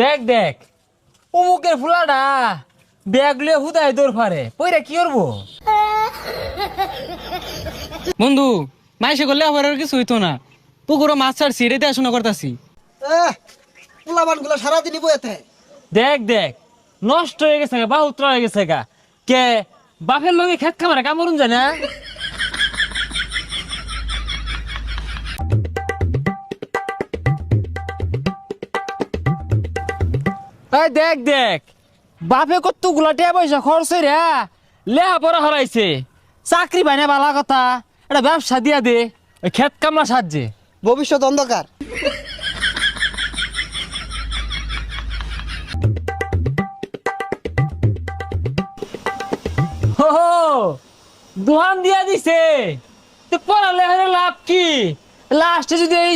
দেখ দেখ অমুকের ফুলাটা ব্যাগ লিয়ে হুদায় দৌড় ফারে পইরা কি করবো? বন্ধু মাইসে করলে আবার আর কিছু হইতো না। পুকুরও মাছ ছাড়ছি, রেতে আসনা করতাছি। পোলাবান গুলো সারাদিনই বইতে। দেখ দেখ নষ্ট হয়ে গেছে গা, বাহুত্র হয়ে গেছে গা। কে বাপের লগে খেত খামারে কামড়ুন যায় না? এই দেখ দেখ বাপে কত গুলাটিয়া পয়সা খরচ রে লেহা পড়া হারাইছে, চাকরি পাই না বালা কথা, এটা ব্যবসা দিয়া দে ওই খেত কামলা সাহায্যে। ভবিষ্যৎ অন্ধকার। হো দোহান দিয়া দিছে তো পড়ালে লাভ কি? লাস্টে যদি এই